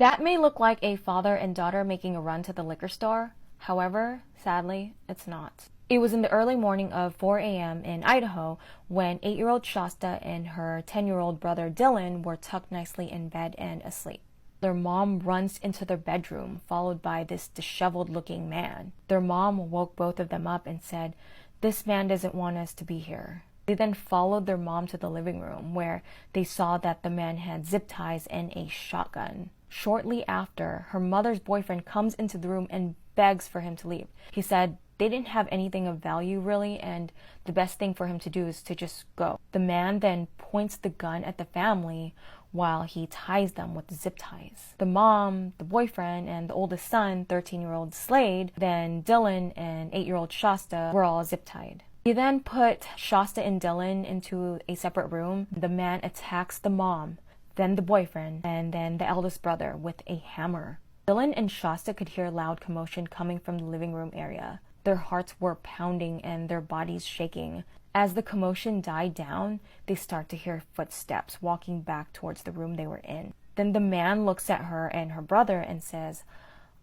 That may look like a father and daughter making a run to the liquor store. However, sadly, it's not. It was in the early morning of 4 a.m. in Idaho when 8-year-old Shasta and her 10-year-old brother Dylan were tucked nicely in bed and asleep. Their mom runs into their bedroom, followed by this disheveled-looking man. Their mom woke both of them up and said, "This man doesn't want us to be here." They then followed their mom to the living room, where they saw that the man had zip ties and a shotgun. Shortly after, her mother's boyfriend comes into the room and begs for him to leave. He said they didn't have anything of value really, and the best thing for him to do is to just go. The man then points the gun at the family while he ties them with zip ties. The mom, the boyfriend, and the oldest son, 13-year-old Slade, then Dylan and 8-year-old Shasta were all zip tied. He then put Shasta and Dylan into a separate room. The man attacks the mom, then the boyfriend, and then the eldest brother with a hammer. Dylan and Shasta could hear loud commotion coming from the living room area. Their hearts were pounding and their bodies shaking. As the commotion died down, they start to hear footsteps walking back towards the room they were in. Then the man looks at her and her brother and says,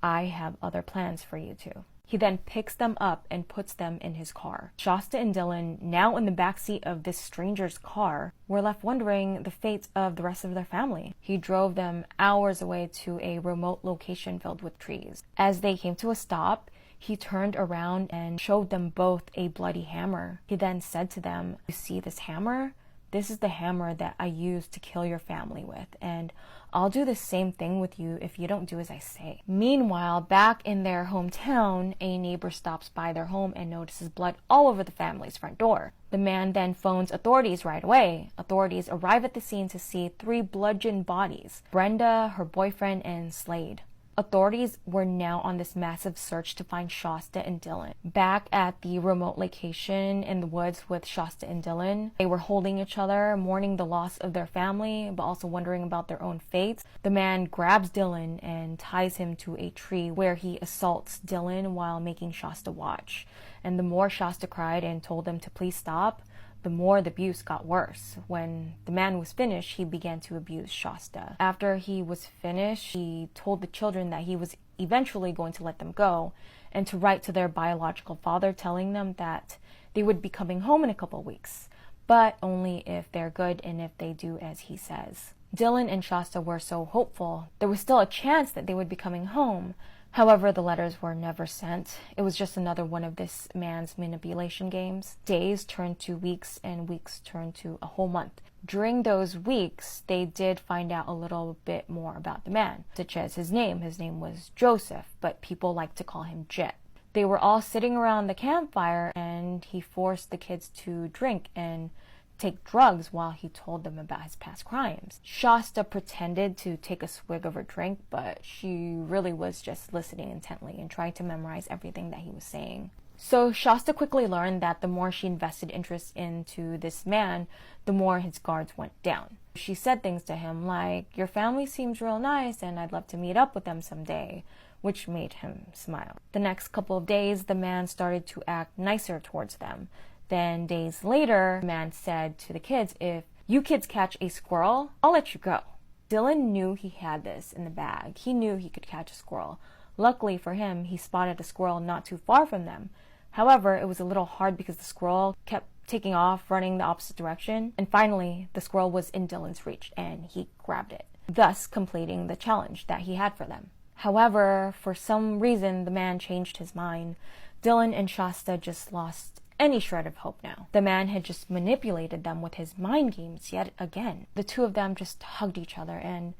"I have other plans for you two." He then picks them up and puts them in his car. Shasta and Dylan, now in the backseat of this stranger's car, were left wondering the fate of the rest of their family. He drove them hours away to a remote location filled with trees. As they came to a stop, he turned around and showed them both a bloody hammer. He then said to them, "You see this hammer? This is the hammer that I used to kill your family with, and I'll do the same thing with you if you don't do as I say." Meanwhile, back in their hometown, a neighbor stops by their home and notices blood all over the family's front door. The man then phones authorities right away. Authorities arrive at the scene to see 3 bludgeoned bodies: Brenda, her boyfriend, and Slade. Authorities were now on this massive search to find Shasta and Dylan. Back at the remote location in the woods with Shasta and Dylan, they were holding each other, mourning the loss of their family, but also wondering about their own fates. The man grabs Dylan and ties him to a tree where he assaults Dylan while making Shasta watch. And the more Shasta cried and told them to please stop, the more the abuse got worse. When the man was finished, he began to abuse Shasta. After he was finished, he told the children that he was eventually going to let them go and to write to their biological father, telling them that they would be coming home in a couple weeks, but only if they're good and if they do as he says. Dylan and Shasta were so hopeful. There was still a chance that they would be coming home. However, the letters were never sent. It was just another one of this man's manipulation games. Days turned to weeks and weeks turned to a whole month. During those weeks, they did find out a little bit more about the man, such as his name. His name was Joseph, but people like to call him Jet. They were all sitting around the campfire and he forced the kids to drink and take drugs while he told them about his past crimes. Shasta pretended to take a swig of her drink, but she really was just listening intently and trying to memorize everything that he was saying. So Shasta quickly learned that the more she invested interest into this man, the more his guards went down. She said things to him like, "Your family seems real nice and I'd love to meet up with them someday," which made him smile. The next couple of days, the man started to act nicer towards them. Then days later, the man said to the kids, "If you kids catch a squirrel, I'll let you go." Dylan knew he had this in the bag. He knew he could catch a squirrel. Luckily for him, he spotted a squirrel not too far from them. However, it was a little hard because the squirrel kept taking off, running the opposite direction. And finally, the squirrel was in Dylan's reach and he grabbed it, thus completing the challenge that he had for them. However, for some reason, the man changed his mind. Dylan and Shasta just lost any shred of hope now. The man had just manipulated them with his mind games yet again. The two of them just hugged each other and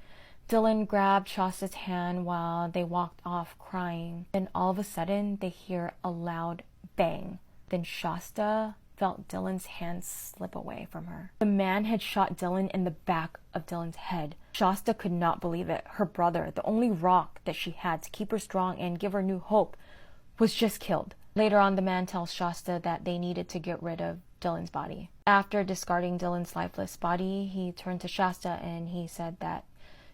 Dylan grabbed Shasta's hand while they walked off crying. Then all of a sudden they hear a loud bang. Then Shasta felt Dylan's hand slip away from her. The man had shot Dylan in the back of Dylan's head. Shasta could not believe it. Her brother, the only rock that she had to keep her strong and give her new hope, was just killed. Later on, the man tells Shasta that they needed to get rid of Dylan's body. After discarding Dylan's lifeless body, he turned to Shasta and he said that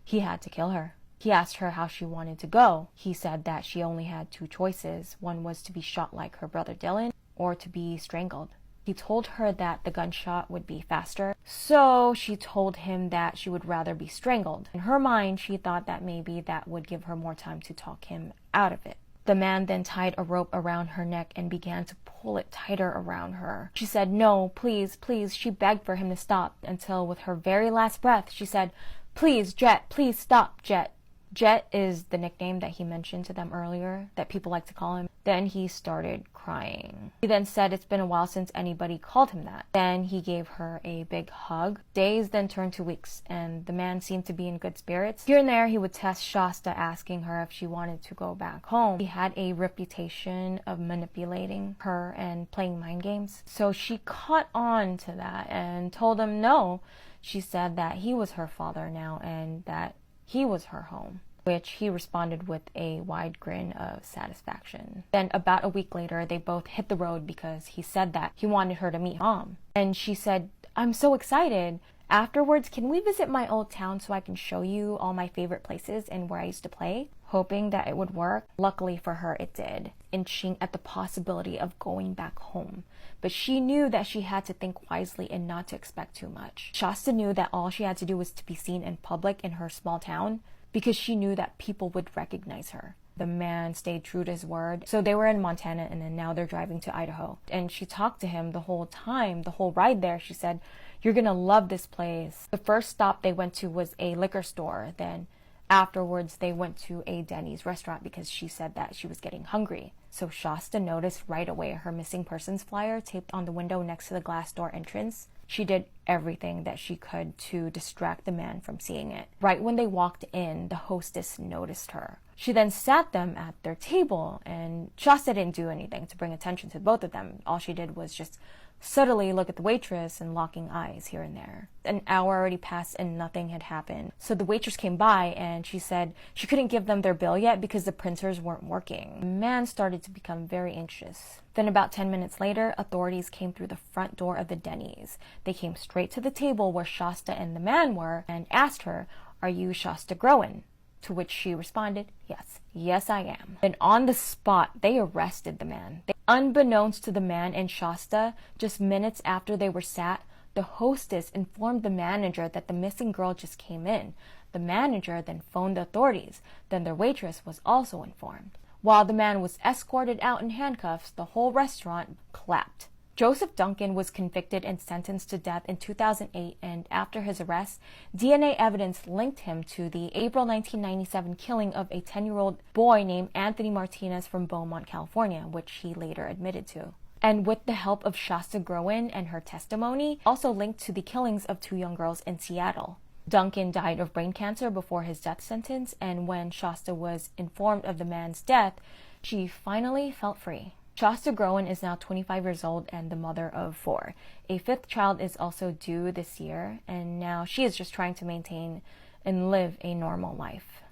he had to kill her. He asked her how she wanted to go. He said that she only had 2 choices. One was to be shot like her brother Dylan or to be strangled. He told her that the gunshot would be faster, so she told him that she would rather be strangled. In her mind, she thought that maybe that would give her more time to talk him out of it. The man then tied a rope around her neck and began to pull it tighter around her. She said, "No, please, please." She begged for him to stop until with her very last breath, she said, "Please, Jet, please stop, Jet." Jet is the nickname that he mentioned to them earlier, that people like to call him. Then he started crying. He then said it's been a while since anybody called him that. Then he gave her a big hug. Days then turned to weeks, and the man seemed to be in good spirits. Here and there, he would test Shasta, asking her if she wanted to go back home. He had a reputation of manipulating her and playing mind games. So she caught on to that and told him no. She said that he was her father now and that he was her home, which he responded with a wide grin of satisfaction. Then about a week later, they both hit the road because he said that he wanted her to meet Mom. And she said, "I'm so excited. Afterwards, can we visit my old town so I can show you all my favorite places and where I used to play?" Hoping that it would work. Luckily for her, it did, inching at the possibility of going back home. But she knew that she had to think wisely and not to expect too much. Shasta knew that all she had to do was to be seen in public in her small town because she knew that people would recognize her. The man stayed true to his word. So they were in Montana and then now they're driving to Idaho. And she talked to him the whole time, the whole ride there. She said, "You're gonna love this place." The first stop they went to was a liquor store. Then afterwards, they went to a Denny's restaurant because she said that she was getting hungry. So Shasta noticed right away her missing persons flyer taped on the window next to the glass door entrance. She did everything that she could to distract the man from seeing it. Right when they walked in, the hostess noticed her. She then sat them at their table, and Shasta didn't do anything to bring attention to both of them. All she did was just subtly look at the waitress and locking eyes here and there. An hour already passed and nothing had happened. So the waitress came by and she said she couldn't give them their bill yet because the printers weren't working. The man started to become very anxious. Then about 10 minutes later, authorities came through the front door of the Denny's. They came straight to the table where Shasta and the man were and asked her, "Are you Shasta Groen?" To which she responded, "Yes, yes I am." Then on the spot, they arrested the man. Unbeknownst to the man and Shasta, just minutes after they were sat, the hostess informed the manager that the missing girl just came in. The manager then phoned the authorities. Then their waitress was also informed. While the man was escorted out in handcuffs, the whole restaurant clapped. Joseph Duncan was convicted and sentenced to death in 2008, and after his arrest, DNA evidence linked him to the April 1997 killing of a 10-year-old boy named Anthony Martinez from Beaumont, California, which he later admitted to. And with the help of Shasta Groen and her testimony, also linked to the killings of 2 young girls in Seattle. Duncan died of brain cancer before his death sentence, and when Shasta was informed of the man's death, she finally felt free. Shasta Groen is now 25 years old and the mother of 4. A 5th child is also due this year, and now she is just trying to maintain and live a normal life.